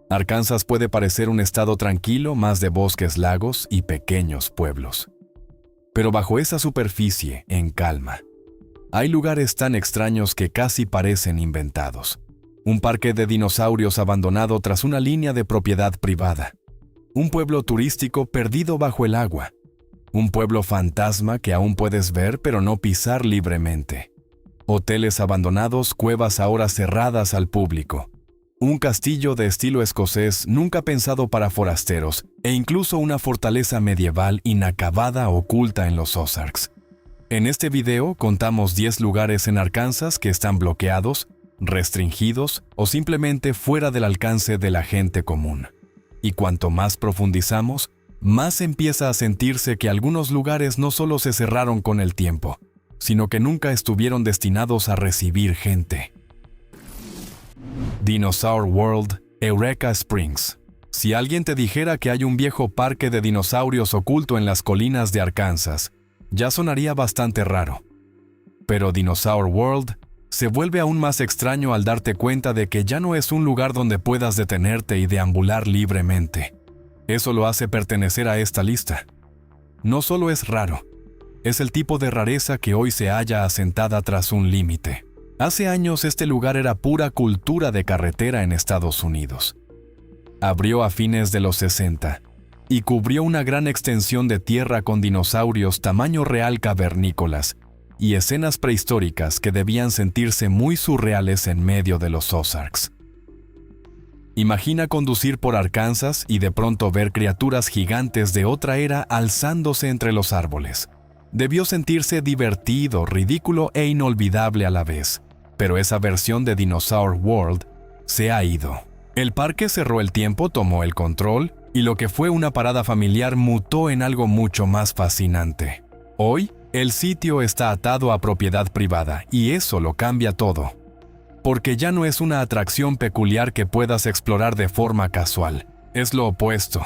Arkansas puede parecer un estado tranquilo, más de bosques, lagos y pequeños pueblos. Pero bajo esa superficie, en calma, hay lugares tan extraños que casi parecen inventados. Un parque de dinosaurios abandonado tras una línea de propiedad privada. Un pueblo turístico perdido bajo el agua. Un pueblo fantasma que aún puedes ver pero no pisar libremente. Hoteles abandonados, cuevas ahora cerradas al público. Un castillo de estilo escocés nunca pensado para forasteros e incluso una fortaleza medieval inacabada oculta en los Ozarks. En este video contamos 10 lugares en Arkansas que están bloqueados, restringidos o simplemente fuera del alcance de la gente común. Y cuanto más profundizamos, más empieza a sentirse que algunos lugares no solo se cerraron con el tiempo, sino que nunca estuvieron destinados a recibir gente. Dinosaur World, Eureka Springs. Si alguien te dijera que hay un viejo parque de dinosaurios oculto en las colinas de Arkansas, ya sonaría bastante raro. Pero Dinosaur World se vuelve aún más extraño al darte cuenta de que ya no es un lugar donde puedas detenerte y deambular libremente. Eso lo hace pertenecer a esta lista. No solo es raro, es el tipo de rareza que hoy se halla asentada tras un límite. Hace años este lugar era pura cultura de carretera en Estados Unidos. Abrió a fines de los 60 y cubrió una gran extensión de tierra con dinosaurios tamaño real cavernícolas y escenas prehistóricas que debían sentirse muy surreales en medio de los Ozarks. Imagina conducir por Arkansas y de pronto ver criaturas gigantes de otra era alzándose entre los árboles. Debió sentirse divertido, ridículo e inolvidable a la vez. Pero esa versión de Dinosaur World se ha ido. El parque cerró el tiempo, tomó el control, y lo que fue una parada familiar mutó en algo mucho más fascinante. Hoy, el sitio está atado a propiedad privada, y eso lo cambia todo. Porque ya no es una atracción peculiar que puedas explorar de forma casual. Es lo opuesto.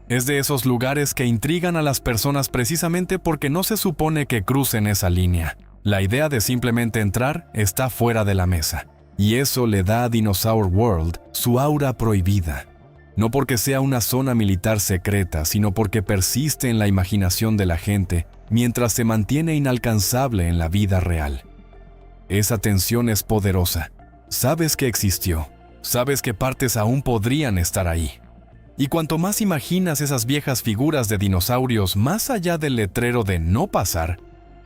Es de esos lugares que intrigan a las personas precisamente porque no se supone que crucen esa línea. La idea de simplemente entrar está fuera de la mesa. Y eso le da a Dinosaur World su aura prohibida. No porque sea una zona militar secreta, sino porque persiste en la imaginación de la gente mientras se mantiene inalcanzable en la vida real. Esa tensión es poderosa. Sabes que existió. Sabes que partes aún podrían estar ahí. Y cuanto más imaginas esas viejas figuras de dinosaurios más allá del letrero de no pasar,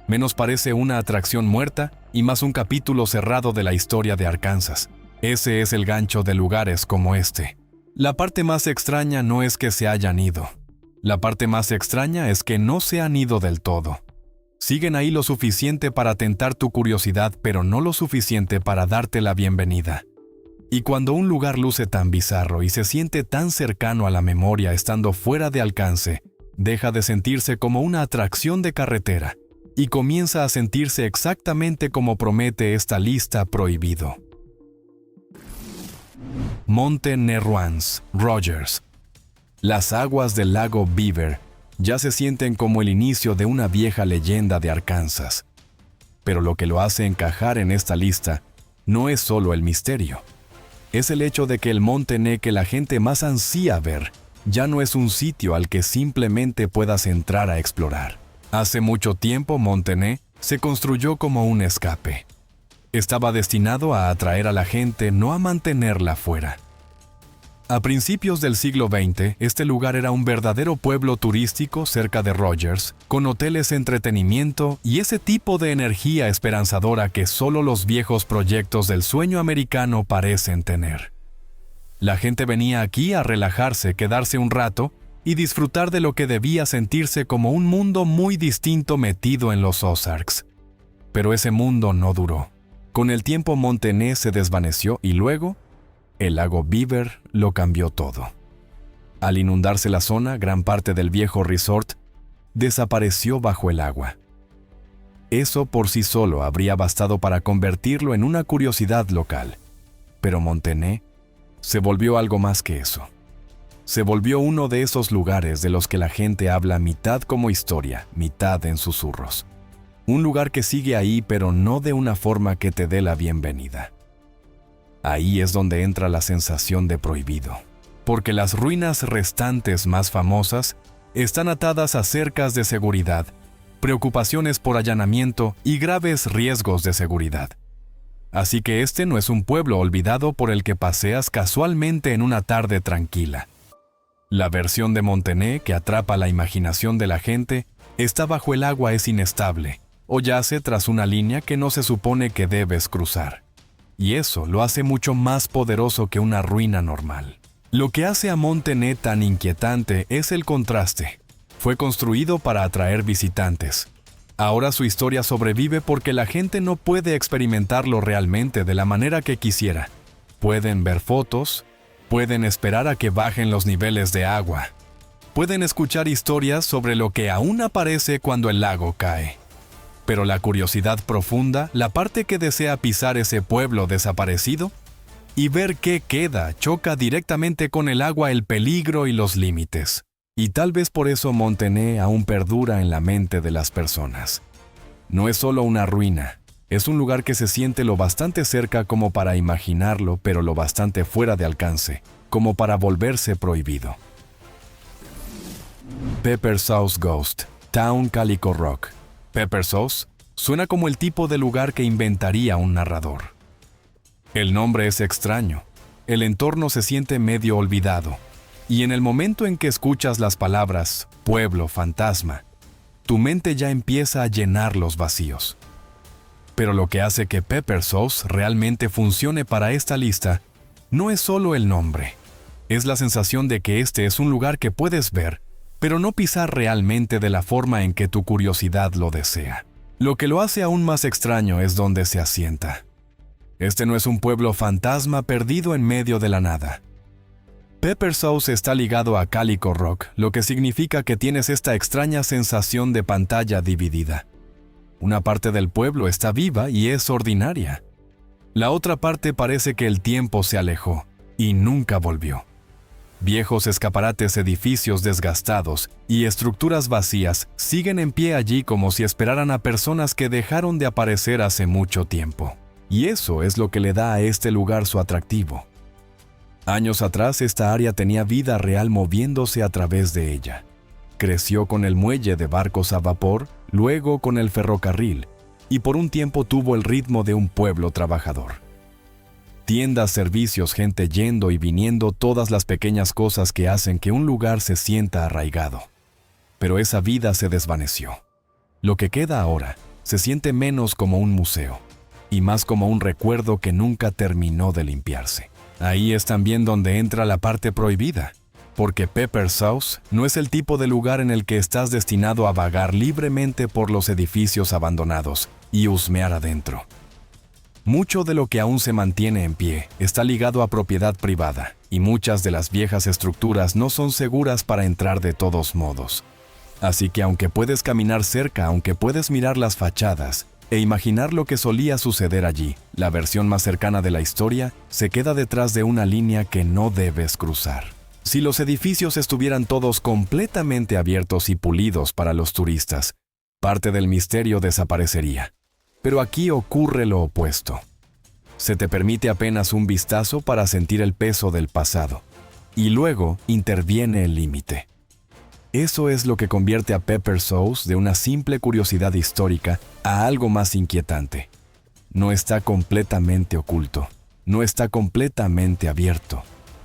menos parece una atracción muerta y más un capítulo cerrado de la historia de Arkansas. Ese es el gancho de lugares como este. La parte más extraña no es que se hayan ido. La parte más extraña es que no se han ido del todo. Siguen ahí lo suficiente para tentar tu curiosidad, pero no lo suficiente para darte la bienvenida. Y cuando un lugar luce tan bizarro y se siente tan cercano a la memoria estando fuera de alcance, deja de sentirse como una atracción de carretera y comienza a sentirse exactamente como promete esta lista prohibido. Monte Neruans, Rogers. Las aguas del lago Beaver ya se sienten como el inicio de una vieja leyenda de Arkansas. Pero lo que lo hace encajar en esta lista no es solo el misterio. Es el hecho de que el Monte Ne que la gente más ansía ver ya no es un sitio al que simplemente puedas entrar a explorar. Hace mucho tiempo Monte Ne se construyó como un escape. Estaba destinado a atraer a la gente, no a mantenerla fuera. A principios del siglo XX, este lugar era un verdadero pueblo turístico cerca de Rogers, con hoteles, entretenimiento y ese tipo de energía esperanzadora que solo los viejos proyectos del sueño americano parecen tener. La gente venía aquí a relajarse, quedarse un rato y disfrutar de lo que debía sentirse como un mundo muy distinto metido en los Ozarks. Pero ese mundo no duró. Con el tiempo Monte Ne se desvaneció y luego el lago Beaver lo cambió todo. Al inundarse la zona, gran parte del viejo resort desapareció bajo el agua. Eso por sí solo habría bastado para convertirlo en una curiosidad local. Pero Monte Ne se volvió algo más que eso. Se volvió uno de esos lugares de los que la gente habla mitad como historia, mitad en susurros. Un lugar que sigue ahí, pero no de una forma que te dé la bienvenida. Ahí es donde entra la sensación de prohibido. porque las ruinas restantes más famosas están atadas a cercas de seguridad, preocupaciones por allanamiento y graves riesgos de seguridad. Así que este no es un pueblo olvidado por el que paseas casualmente en una tarde tranquila. La versión de Montané que atrapa la imaginación de la gente está bajo el agua, es inestable, o yace tras una línea que no se supone que debes cruzar. Y eso lo hace mucho más poderoso que una ruina normal. Lo que hace a Montané tan inquietante es el contraste. Fue construido para atraer visitantes. Ahora su historia sobrevive porque la gente no puede experimentarlo realmente de la manera que quisiera. Pueden ver fotos, pueden esperar a que bajen los niveles de agua. Pueden escuchar historias sobre lo que aún aparece cuando el lago cae. Pero la curiosidad profunda, la parte que desea pisar ese pueblo desaparecido y ver qué queda, choca directamente con el agua, el peligro y los límites. Y tal vez por eso Montané aún perdura en la mente de las personas. No es solo una ruina, es un lugar que se siente lo bastante cerca como para imaginarlo, pero lo bastante fuera de alcance, como para volverse prohibido. Pepper Sauce Ghost, Town Calico Rock. Pepper Sauce suena como el tipo de lugar que inventaría un narrador. El nombre es extraño, el entorno se siente medio olvidado, y en el momento en que escuchas las palabras pueblo, fantasma, tu mente ya empieza a llenar los vacíos. Pero lo que hace que Pepper Sauce realmente funcione para esta lista no es solo el nombre, es la sensación de que este es un lugar que puedes ver, pero no pisar realmente de la forma en que tu curiosidad lo desea. Lo que lo hace aún más extraño es donde se asienta. Este no es un pueblo fantasma perdido en medio de la nada. Pepper Sauce está ligado a Calico Rock, lo que significa que tienes esta extraña sensación de pantalla dividida. Una parte del pueblo está viva y es ordinaria. La otra parte parece que el tiempo se alejó y nunca volvió. Viejos escaparates, edificios desgastados y estructuras vacías siguen en pie allí como si esperaran a personas que dejaron de aparecer hace mucho tiempo. Y eso es lo que le da a este lugar su atractivo. Años atrás, esta área tenía vida real moviéndose a través de ella. Creció con el muelle de barcos a vapor, luego con el ferrocarril, y por un tiempo tuvo el ritmo de un pueblo trabajador. Tiendas, servicios, gente yendo y viniendo, todas las pequeñas cosas que hacen que un lugar se sienta arraigado. Pero esa vida se desvaneció. Lo que queda ahora se siente menos como un museo, y más como un recuerdo que nunca terminó de limpiarse. Ahí es también donde entra la parte prohibida, porque Pepper Sauce no es el tipo de lugar en el que estás destinado a vagar libremente por los edificios abandonados y husmear adentro. Mucho de lo que aún se mantiene en pie está ligado a propiedad privada, y muchas de las viejas estructuras no son seguras para entrar de todos modos. Así que aunque puedes caminar cerca, aunque puedes mirar las fachadas, e imaginar lo que solía suceder allí, la versión más cercana de la historia se queda detrás de una línea que no debes cruzar. Si los edificios estuvieran todos completamente abiertos y pulidos para los turistas, parte del misterio desaparecería. Pero aquí ocurre lo opuesto. Se te permite apenas un vistazo para sentir el peso del pasado, y luego interviene el límite. Eso es lo que convierte a Pepper Sauce de una simple curiosidad histórica a algo más inquietante. No está completamente oculto, no está completamente abierto.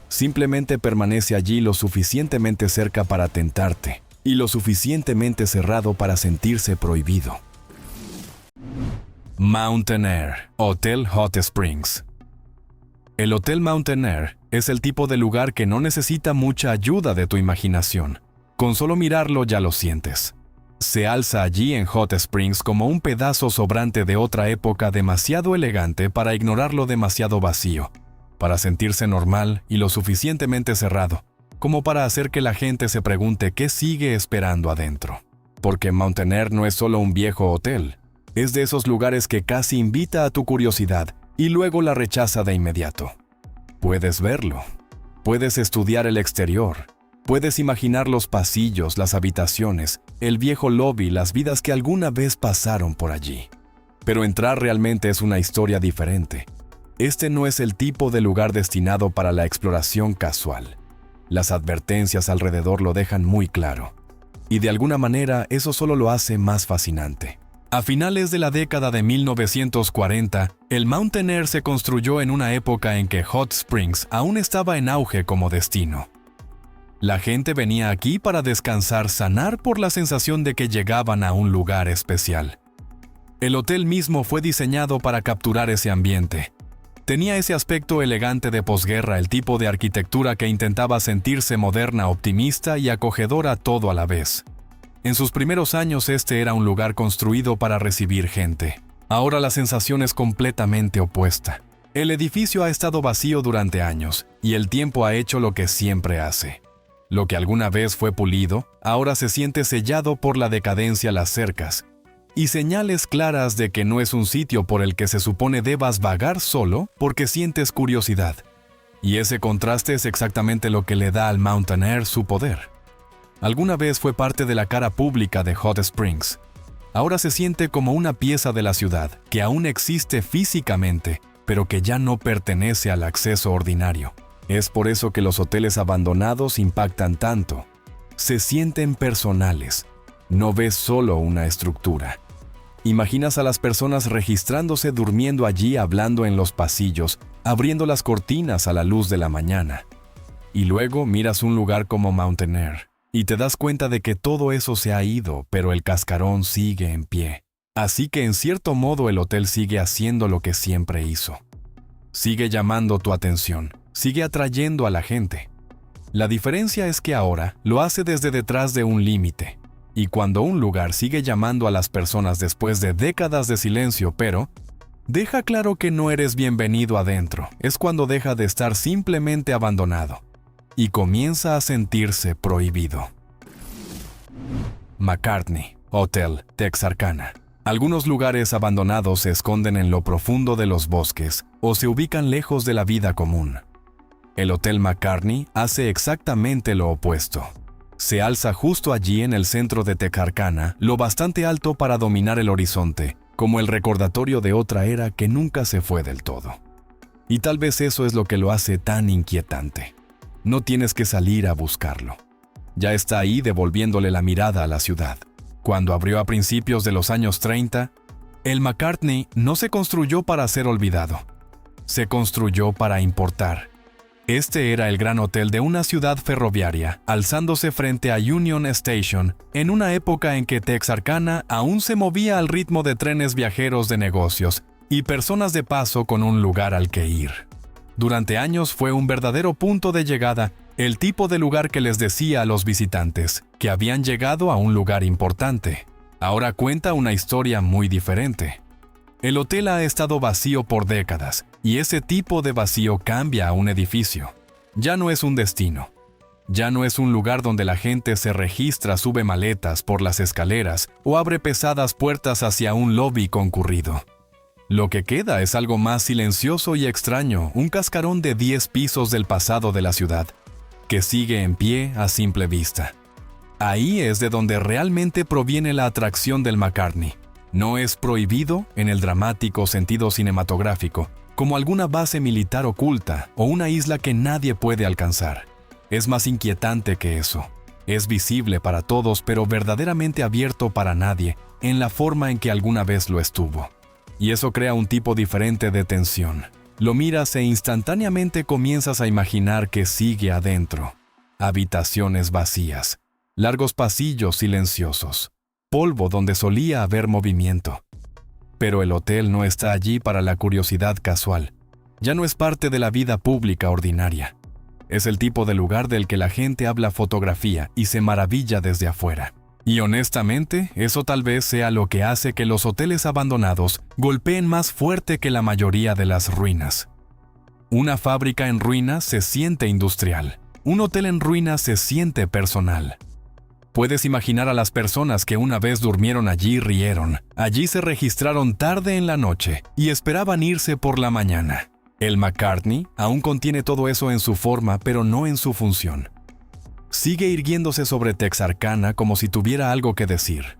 Simplemente permanece allí lo suficientemente cerca para tentarte y lo suficientemente cerrado para sentirse prohibido. Mountain Air, Hotel Hot Springs. El Hotel Mountain Air es el tipo de lugar que no necesita mucha ayuda de tu imaginación. Con solo mirarlo ya lo sientes. Se alza allí en Hot Springs como un pedazo sobrante de otra época demasiado elegante para ignorarlo demasiado vacío, para sentirse normal y lo suficientemente cerrado, como para hacer que la gente se pregunte qué sigue esperando adentro. Porque Mountain Air no es solo un viejo hotel, es de esos lugares que casi invita a tu curiosidad y luego la rechaza de inmediato. Puedes verlo, puedes estudiar el exterior, puedes imaginar los pasillos, las habitaciones, el viejo lobby, las vidas que alguna vez pasaron por allí. Pero entrar realmente es una historia diferente. Este no es el tipo de lugar destinado para la exploración casual. Las advertencias alrededor lo dejan muy claro. Y de alguna manera eso solo lo hace más fascinante. A finales de la década de 1940, el Mountain Air se construyó en una época en que Hot Springs aún estaba en auge como destino. La gente venía aquí para descansar, sanar por la sensación de que llegaban a un lugar especial. El hotel mismo fue diseñado para capturar ese ambiente. Tenía ese aspecto elegante de posguerra, el tipo de arquitectura que intentaba sentirse moderna, optimista y acogedora todo a la vez. En sus primeros años este era un lugar construido para recibir gente. Ahora la sensación es completamente opuesta. El edificio ha estado vacío durante años y el tiempo ha hecho lo que siempre hace. Lo que alguna vez fue pulido, ahora se siente sellado por la decadencia, las cercas y señales claras de que no es un sitio por el que se supone debas vagar solo porque sientes curiosidad. Y ese contraste es exactamente lo que le da al Mountain Air su poder. Alguna vez fue parte de la cara pública de Hot Springs. Ahora se siente como una pieza de la ciudad que aún existe físicamente, pero que ya no pertenece al acceso ordinario. Es por eso que los hoteles abandonados impactan tanto. Se sienten personales. No ves solo una estructura. Imaginas a las personas registrándose, durmiendo allí, hablando en los pasillos, abriendo las cortinas a la luz de la mañana. Y luego miras un lugar como Mountain Air y te das cuenta de que todo eso se ha ido, pero el cascarón sigue en pie. Así que en cierto modo el hotel sigue haciendo lo que siempre hizo. Sigue llamando tu atención, sigue atrayendo a la gente. La diferencia es que ahora lo hace desde detrás de un límite. Y cuando un lugar sigue llamando a las personas después de décadas de silencio, pero deja claro que no eres bienvenido adentro, es cuando deja de estar simplemente abandonado y comienza a sentirse prohibido. McCartney, Hotel Texarkana. Algunos lugares abandonados se esconden en lo profundo de los bosques o se ubican lejos de la vida común. El Hotel McCartney hace exactamente lo opuesto. Se alza justo allí en el centro de Texarkana, lo bastante alto para dominar el horizonte, como el recordatorio de otra era que nunca se fue del todo. Y tal vez eso es lo que lo hace tan inquietante. No tienes que salir a buscarlo. Ya está ahí devolviéndole la mirada a la ciudad. Cuando abrió a principios de los años 30, el McCartney no se construyó para ser olvidado. Se construyó para importar. Este era el gran hotel de una ciudad ferroviaria, alzándose frente a Union Station, en una época en que Texarkana aún se movía al ritmo de trenes viajeros de negocios y personas de paso con un lugar al que ir. Durante años fue un verdadero punto de llegada, el tipo de lugar que les decía a los visitantes que habían llegado a un lugar importante. Ahora cuenta una historia muy diferente. El hotel ha estado vacío por décadas, y ese tipo de vacío cambia a un edificio. Ya no es un destino. Ya no es un lugar donde la gente se registra, sube maletas por las escaleras o abre pesadas puertas hacia un lobby concurrido. Lo que queda es algo más silencioso y extraño, un cascarón de 10 pisos del pasado de la ciudad, que sigue en pie a simple vista. Ahí es de donde realmente proviene la atracción del McCartney. No es prohibido en el dramático sentido cinematográfico, como alguna base militar oculta o una isla que nadie puede alcanzar. Es más inquietante que eso. Es visible para todos, pero verdaderamente abierto para nadie, en la forma en que alguna vez lo estuvo. Y eso crea un tipo diferente de tensión. Lo miras e instantáneamente comienzas a imaginar que sigue adentro. Habitaciones vacías, largos pasillos silenciosos, polvo donde solía haber movimiento. Pero el hotel no está allí para la curiosidad casual. Ya no es parte de la vida pública ordinaria. Es el tipo de lugar del que la gente habla fotografía y se maravilla desde afuera. Y honestamente, eso tal vez sea lo que hace que los hoteles abandonados golpeen más fuerte que la mayoría de las ruinas. Una fábrica en ruinas se siente industrial. Un hotel en ruinas se siente personal. Puedes imaginar a las personas que una vez durmieron allí y rieron. Allí se registraron tarde en la noche y esperaban irse por la mañana. El McCartney aún contiene todo eso en su forma, pero no en su función. Sigue irguiéndose sobre Texarkana como si tuviera algo que decir.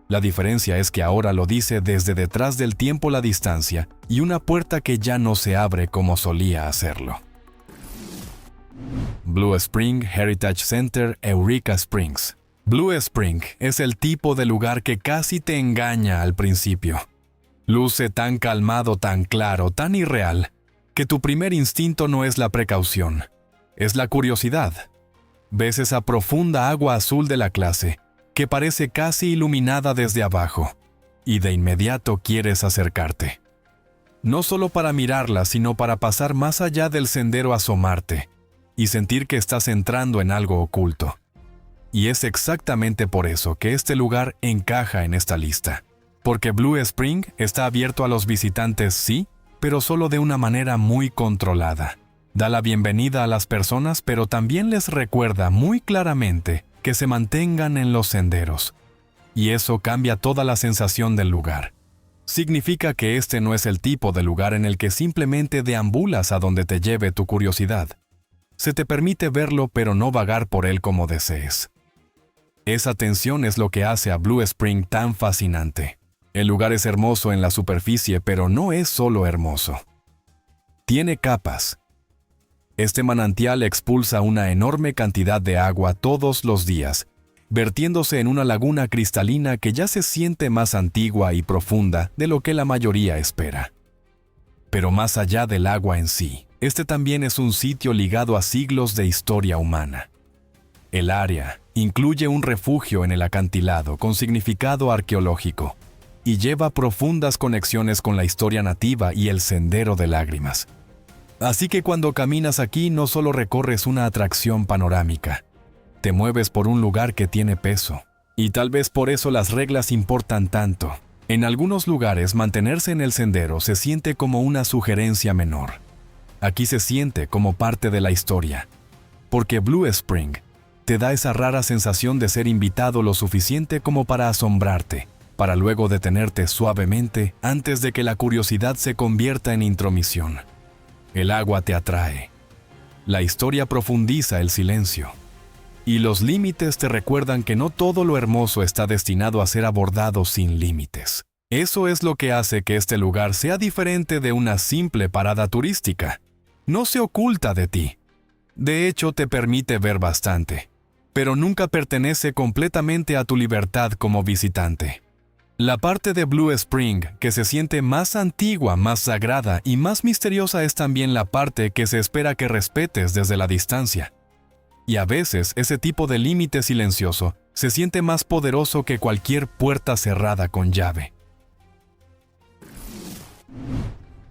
La diferencia es que ahora lo dice desde detrás del tiempo, la distancia y una puerta que ya no se abre como solía hacerlo. Blue Spring Heritage Center, Eureka Springs. Blue Spring es el tipo de lugar que casi te engaña al principio. Luce tan calmado, tan claro, tan irreal, que tu primer instinto no es la precaución, es la curiosidad. Ves esa profunda agua azul de la clase, que parece casi iluminada desde abajo, y de inmediato quieres acercarte. No solo para mirarla, sino para pasar más allá del sendero, asomarte, y sentir que estás entrando en algo oculto. Y es exactamente por eso que este lugar encaja en esta lista. Porque Blue Spring está abierto a los visitantes, sí, pero solo de una manera muy controlada. Da la bienvenida a las personas, pero también les recuerda muy claramente que se mantengan en los senderos. Y eso cambia toda la sensación del lugar. Significa que este no es el tipo de lugar en el que simplemente deambulas a donde te lleve tu curiosidad. Se te permite verlo, pero no vagar por él como desees. Esa tensión es lo que hace a Blue Spring tan fascinante. El lugar es hermoso en la superficie, pero no es solo hermoso. Tiene capas. Este manantial expulsa una enorme cantidad de agua todos los días, vertiéndose en una laguna cristalina que ya se siente más antigua y profunda de lo que la mayoría espera. Pero más allá del agua en sí, este también es un sitio ligado a siglos de historia humana. El área incluye un refugio en el acantilado con significado arqueológico y lleva profundas conexiones con la historia nativa y el Sendero de Lágrimas. Así que cuando caminas aquí no solo recorres una atracción panorámica, te mueves por un lugar que tiene peso. Y tal vez por eso las reglas importan tanto. En algunos lugares mantenerse en el sendero se siente como una sugerencia menor. Aquí se siente como parte de la historia, porque Blue Spring te da esa rara sensación de ser invitado lo suficiente como para asombrarte, para luego detenerte suavemente antes de que la curiosidad se convierta en intromisión. El agua te atrae. La historia profundiza el silencio. Y los límites te recuerdan que no todo lo hermoso está destinado a ser abordado sin límites. Eso es lo que hace que este lugar sea diferente de una simple parada turística. No se oculta de ti. De hecho, te permite ver bastante, pero nunca pertenece completamente a tu libertad como visitante. La parte de Blue Spring que se siente más antigua, más sagrada y más misteriosa es también la parte que se espera que respetes desde la distancia. Y a veces ese tipo de límite silencioso se siente más poderoso que cualquier puerta cerrada con llave.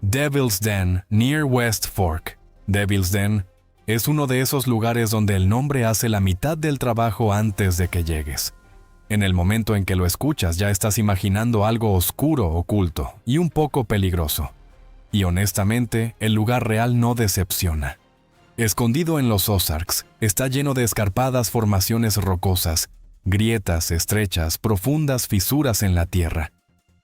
Devil's Den, near West Fork. Devil's Den es uno de esos lugares donde el nombre hace la mitad del trabajo antes de que llegues. En el momento en que lo escuchas ya estás imaginando algo oscuro, oculto y un poco peligroso. Y honestamente, el lugar real no decepciona. Escondido en los Ozarks, está lleno de escarpadas formaciones rocosas, grietas estrechas, profundas fisuras en la tierra,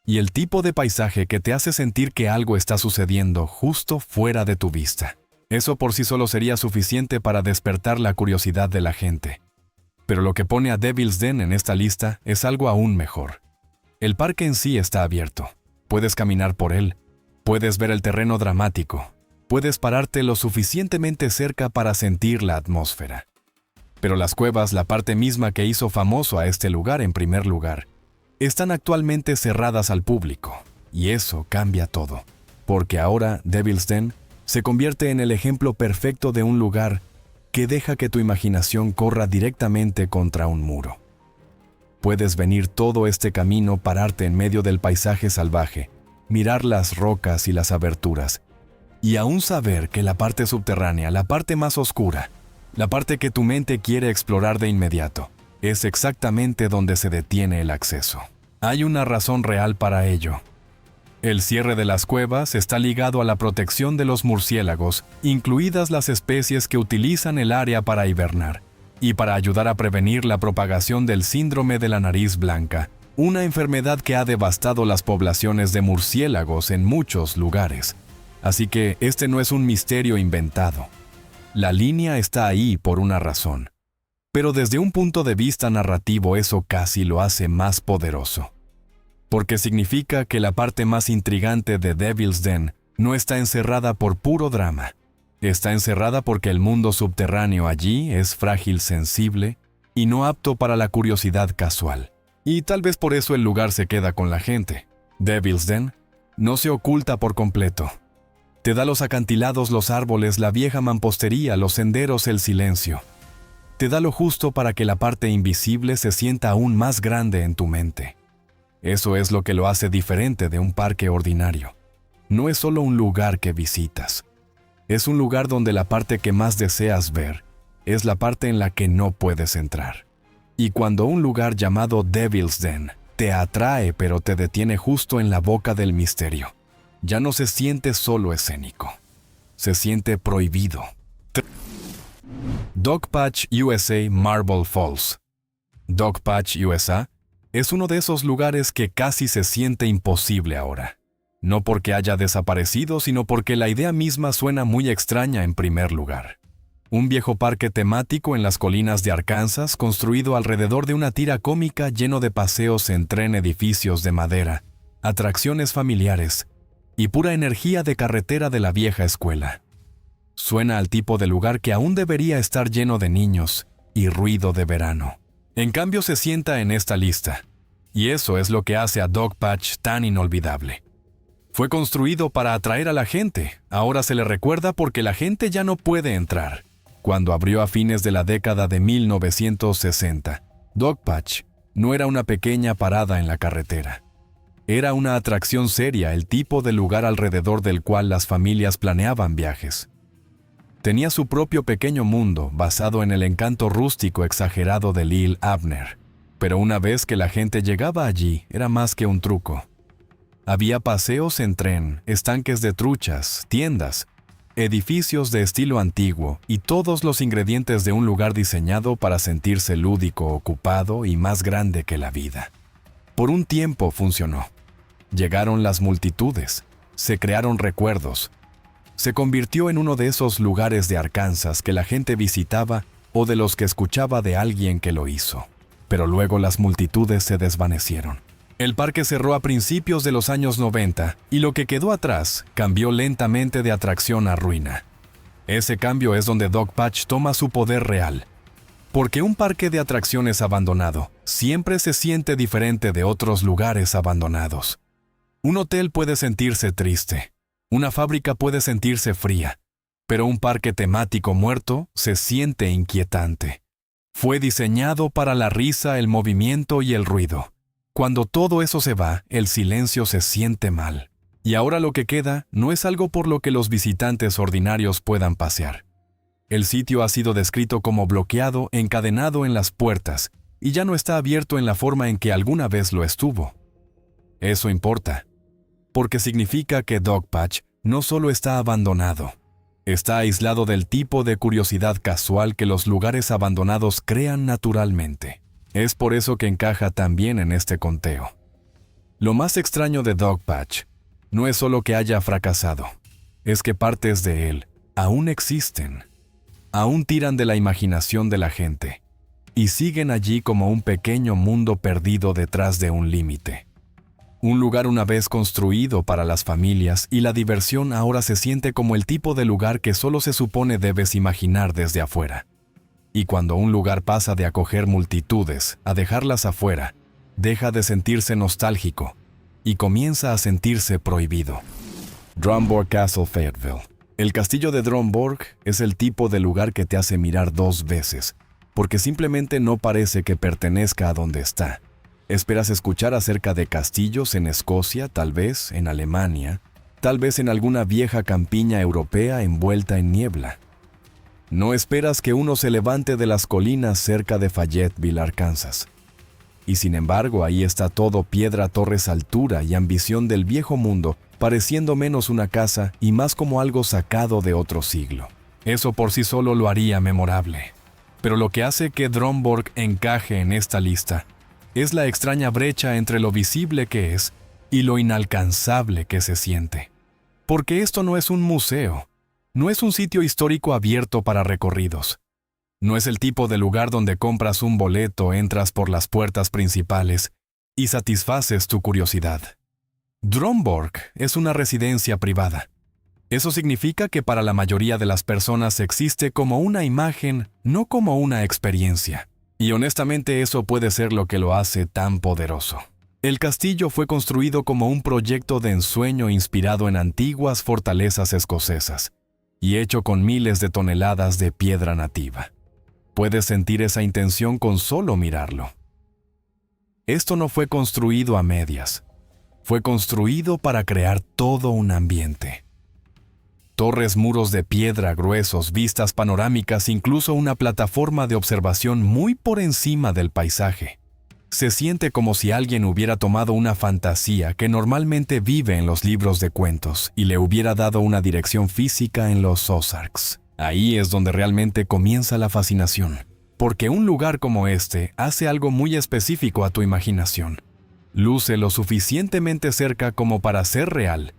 y el tipo de paisaje que te hace sentir que algo está sucediendo justo fuera de tu vista. Eso por sí solo sería suficiente para despertar la curiosidad de la gente. Pero lo que pone a Devil's Den en esta lista es algo aún mejor. El parque en sí está abierto. Puedes caminar por él. Puedes ver el terreno dramático. Puedes pararte lo suficientemente cerca para sentir la atmósfera. Pero las cuevas, la parte misma que hizo famoso a este lugar en primer lugar, están actualmente cerradas al público. Y eso cambia todo. Porque ahora Devil's Den se convierte en el ejemplo perfecto de un lugar que deja que tu imaginación corra directamente contra un muro. Puedes venir todo este camino, pararte en medio del paisaje salvaje, mirar las rocas y las aberturas, y aún saber que la parte subterránea, la parte más oscura, la parte que tu mente quiere explorar de inmediato, es exactamente donde se detiene el acceso. Hay una razón real para ello. El cierre de las cuevas está ligado a la protección de los murciélagos, incluidas las especies que utilizan el área para hibernar, y para ayudar a prevenir la propagación del síndrome de la nariz blanca, una enfermedad que ha devastado las poblaciones de murciélagos en muchos lugares. Así que este no es un misterio inventado. La línea está ahí por una razón. Pero desde un punto de vista narrativo eso casi lo hace más poderoso. Porque significa que la parte más intrigante de Devil's Den no está encerrada por puro drama. Está encerrada porque el mundo subterráneo allí es frágil, sensible y no apto para la curiosidad casual. Y tal vez por eso el lugar se queda con la gente. Devil's Den no se oculta por completo. Te da los acantilados, los árboles, la vieja mampostería, los senderos, el silencio. Te da lo justo para que la parte invisible se sienta aún más grande en tu mente. Eso es lo que lo hace diferente de un parque ordinario. No es solo un lugar que visitas. Es un lugar donde la parte que más deseas ver es la parte en la que no puedes entrar. Y cuando un lugar llamado Devil's Den te atrae pero te detiene justo en la boca del misterio, ya no se siente solo escénico. Se siente prohibido. Dogpatch USA Marble Falls. Dogpatch USA es uno de esos lugares que casi se siente imposible ahora. No porque haya desaparecido, sino porque la idea misma suena muy extraña en primer lugar. Un viejo parque temático en las colinas de Arkansas, construido alrededor de una tira cómica lleno de paseos en tren, edificios de madera, atracciones familiares y pura energía de carretera de la vieja escuela. Suena al tipo de lugar que aún debería estar lleno de niños y ruido de verano. En cambio se sienta en esta lista, y eso es lo que hace a Dogpatch tan inolvidable. Fue construido para atraer a la gente, ahora se le recuerda porque la gente ya no puede entrar. Cuando abrió a fines de la década de 1960, Dogpatch no era una pequeña parada en la carretera. Era una atracción seria, el tipo de lugar alrededor del cual las familias planeaban viajes. Tenía su propio pequeño mundo, basado en el encanto rústico exagerado de Lil Abner. Pero una vez que la gente llegaba allí, era más que un truco. Había paseos en tren, estanques de truchas, tiendas, edificios de estilo antiguo y todos los ingredientes de un lugar diseñado para sentirse lúdico, ocupado y más grande que la vida. Por un tiempo funcionó. Llegaron las multitudes, se crearon recuerdos. Se convirtió en uno de esos lugares de Arkansas que la gente visitaba o de los que escuchaba de alguien que lo hizo. Pero luego las multitudes se desvanecieron. El parque cerró a principios de los años 90 y lo que quedó atrás cambió lentamente de atracción a ruina. Ese cambio es donde Dogpatch toma su poder real. Porque un parque de atracciones abandonado siempre se siente diferente de otros lugares abandonados. Un hotel puede sentirse triste, una fábrica puede sentirse fría, pero un parque temático muerto se siente inquietante. Fue diseñado para la risa, el movimiento y el ruido. Cuando todo eso se va, el silencio se siente mal. Y ahora lo que queda no es algo por lo que los visitantes ordinarios puedan pasear. El sitio ha sido descrito como bloqueado, encadenado en las puertas, y ya no está abierto en la forma en que alguna vez lo estuvo. Eso importa, porque significa que Dogpatch no solo está abandonado, está aislado del tipo de curiosidad casual que los lugares abandonados crean naturalmente. Es por eso que encaja tan bien en este conteo. Lo más extraño de Dogpatch no es solo que haya fracasado, es que partes de él aún existen, aún tiran de la imaginación de la gente y siguen allí como un pequeño mundo perdido detrás de un límite. Un lugar una vez construido para las familias y la diversión ahora se siente como el tipo de lugar que solo se supone debes imaginar desde afuera. Y cuando un lugar pasa de acoger multitudes a dejarlas afuera, deja de sentirse nostálgico y comienza a sentirse prohibido. Drumborg Castle, Fayetteville. El castillo de Drumborg es el tipo de lugar que te hace mirar dos veces, porque simplemente no parece que pertenezca a donde está. Esperas escuchar acerca de castillos en Escocia, tal vez en Alemania, tal vez en alguna vieja campiña europea envuelta en niebla. No esperas que uno se levante de las colinas cerca de Fayetteville, Arkansas. Y sin embargo, ahí está todo piedra, torres, altura y ambición del viejo mundo, pareciendo menos una casa y más como algo sacado de otro siglo. Eso por sí solo lo haría memorable. Pero lo que hace que Drumborg encaje en esta lista es la extraña brecha entre lo visible que es y lo inalcanzable que se siente. Porque esto no es un museo. No es un sitio histórico abierto para recorridos. No es el tipo de lugar donde compras un boleto, entras por las puertas principales y satisfaces tu curiosidad. Drumborg es una residencia privada. Eso significa que para la mayoría de las personas existe como una imagen, no como una experiencia. Y honestamente eso puede ser lo que lo hace tan poderoso. El castillo fue construido como un proyecto de ensueño inspirado en antiguas fortalezas escocesas y hecho con miles de toneladas de piedra nativa. Puedes sentir esa intención con solo mirarlo. Esto no fue construido a medias. Fue construido para crear todo un ambiente. Torres, muros de piedra gruesos, vistas panorámicas, incluso una plataforma de observación muy por encima del paisaje. Se siente como si alguien hubiera tomado una fantasía que normalmente vive en los libros de cuentos y le hubiera dado una dirección física en los Ozarks. Ahí es donde realmente comienza la fascinación, porque un lugar como este hace algo muy específico a tu imaginación. Luce lo suficientemente cerca como para ser real,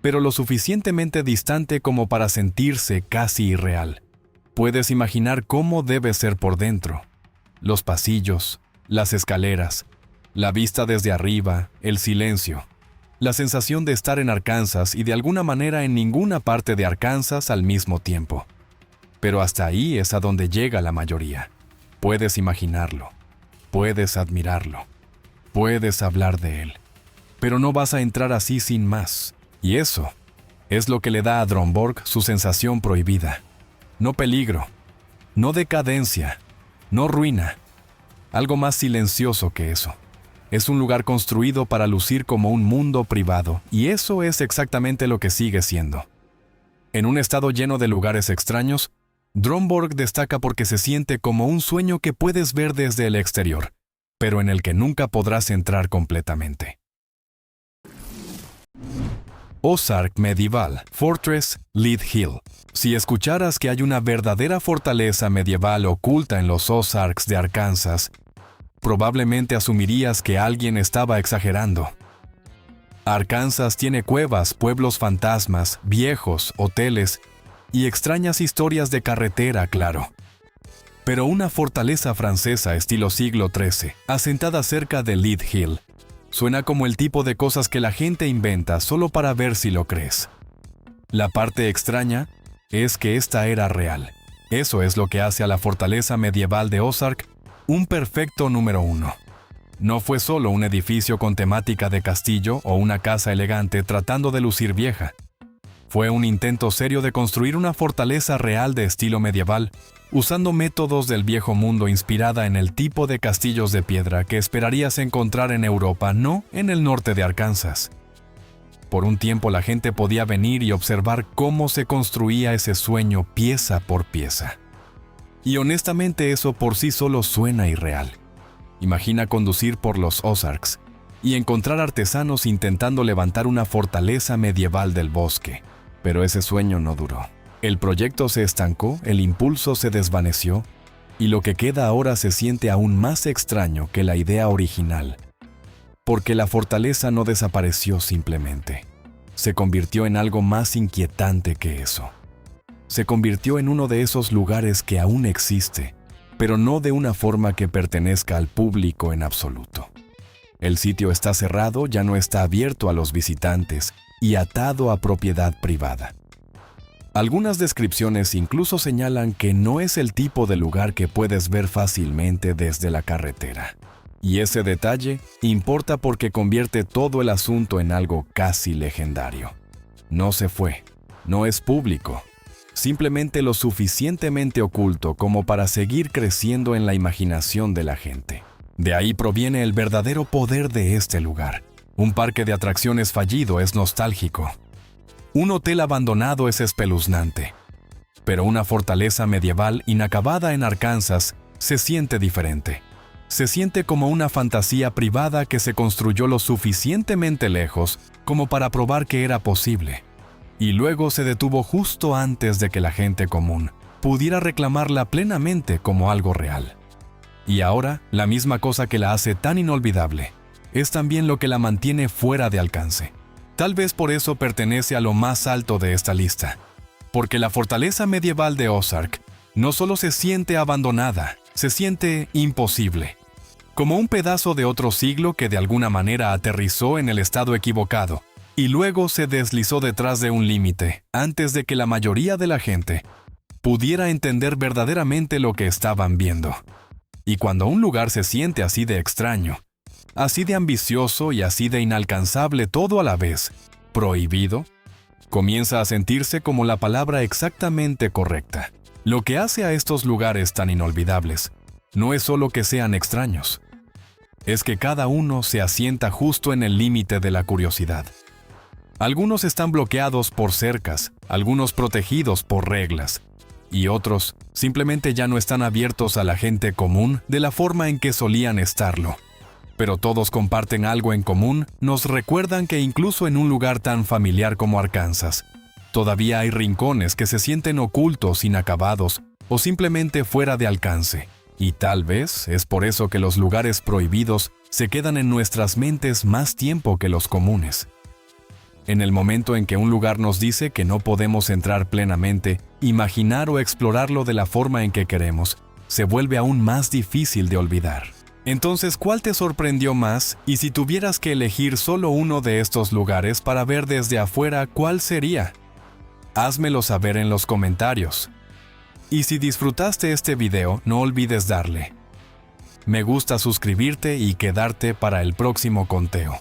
pero lo suficientemente distante como para sentirse casi irreal. Puedes imaginar cómo debe ser por dentro. Los pasillos, las escaleras, la vista desde arriba, el silencio, la sensación de estar en Arkansas y de alguna manera en ninguna parte de Arkansas al mismo tiempo. Pero hasta ahí es a donde llega la mayoría. Puedes imaginarlo, puedes admirarlo, puedes hablar de él, pero no vas a entrar así sin más. Y eso es lo que le da a Dromborg su sensación prohibida. No peligro, no decadencia, no ruina. Algo más silencioso que eso. Es un lugar construido para lucir como un mundo privado, y eso es exactamente lo que sigue siendo. En un estado lleno de lugares extraños, Dromborg destaca porque se siente como un sueño que puedes ver desde el exterior, pero en el que nunca podrás entrar completamente. Ozark Medieval, Fortress Lead Hill. Si escucharas que hay una verdadera fortaleza medieval oculta en los Ozarks de Arkansas, probablemente asumirías que alguien estaba exagerando. Arkansas tiene cuevas, pueblos fantasmas, viejos, hoteles y extrañas historias de carretera, claro. Pero una fortaleza francesa estilo siglo XIII, asentada cerca de Lead Hill, suena como el tipo de cosas que la gente inventa solo para ver si lo crees. La parte extraña es que esta era real. Eso es lo que hace a la fortaleza medieval de Ozark un perfecto número 1. No fue solo un edificio con temática de castillo o una casa elegante tratando de lucir vieja. Fue un intento serio de construir una fortaleza real de estilo medieval, usando métodos del viejo mundo inspirada en el tipo de castillos de piedra que esperarías encontrar en Europa, no en el norte de Arkansas. Por un tiempo la gente podía venir y observar cómo se construía ese sueño pieza por pieza. Y honestamente eso por sí solo suena irreal. Imagina conducir por los Ozarks y encontrar artesanos intentando levantar una fortaleza medieval del bosque. Pero ese sueño no duró. El proyecto se estancó, el impulso se desvaneció, y lo que queda ahora se siente aún más extraño que la idea original. Porque la fortaleza no desapareció simplemente. Se convirtió en algo más inquietante que eso. Se convirtió en uno de esos lugares que aún existe, pero no de una forma que pertenezca al público en absoluto. El sitio está cerrado, ya no está abierto a los visitantes y atado a propiedad privada. Algunas descripciones incluso señalan que no es el tipo de lugar que puedes ver fácilmente desde la carretera. Y ese detalle importa porque convierte todo el asunto en algo casi legendario. No se fue, no es público, simplemente lo suficientemente oculto como para seguir creciendo en la imaginación de la gente. De ahí proviene el verdadero poder de este lugar. Un parque de atracciones fallido es nostálgico. Un hotel abandonado es espeluznante. Pero una fortaleza medieval inacabada en Arkansas se siente diferente. Se siente como una fantasía privada que se construyó lo suficientemente lejos como para probar que era posible. Y luego se detuvo justo antes de que la gente común pudiera reclamarla plenamente como algo real. Y ahora, la misma cosa que la hace tan inolvidable es también lo que la mantiene fuera de alcance. Tal vez por eso pertenece a lo más alto de esta lista. Porque la fortaleza medieval de Ozark no solo se siente abandonada, se siente imposible. Como un pedazo de otro siglo que de alguna manera aterrizó en el estado equivocado, y luego se deslizó detrás de un límite, antes de que la mayoría de la gente pudiera entender verdaderamente lo que estaban viendo. Y cuando un lugar se siente así de extraño, así de ambicioso y así de inalcanzable todo a la vez, prohibido, comienza a sentirse como la palabra exactamente correcta. Lo que hace a estos lugares tan inolvidables no es solo que sean extraños, es que cada uno se asienta justo en el límite de la curiosidad. Algunos están bloqueados por cercas, algunos protegidos por reglas, y otros simplemente ya no están abiertos a la gente común de la forma en que solían estarlo. Pero todos comparten algo en común, nos recuerdan que incluso en un lugar tan familiar como Arkansas, todavía hay rincones que se sienten ocultos, inacabados o simplemente fuera de alcance. Y tal vez es por eso que los lugares prohibidos se quedan en nuestras mentes más tiempo que los comunes. En el momento en que un lugar nos dice que no podemos entrar plenamente, imaginar o explorarlo de la forma en que queremos, se vuelve aún más difícil de olvidar. Entonces, ¿cuál te sorprendió más? Y si tuvieras que elegir solo uno de estos lugares para ver desde afuera, ¿cuál sería? Házmelo saber en los comentarios. Y si disfrutaste este video, no olvides darle me gusta, suscribirte y quedarte para el próximo conteo.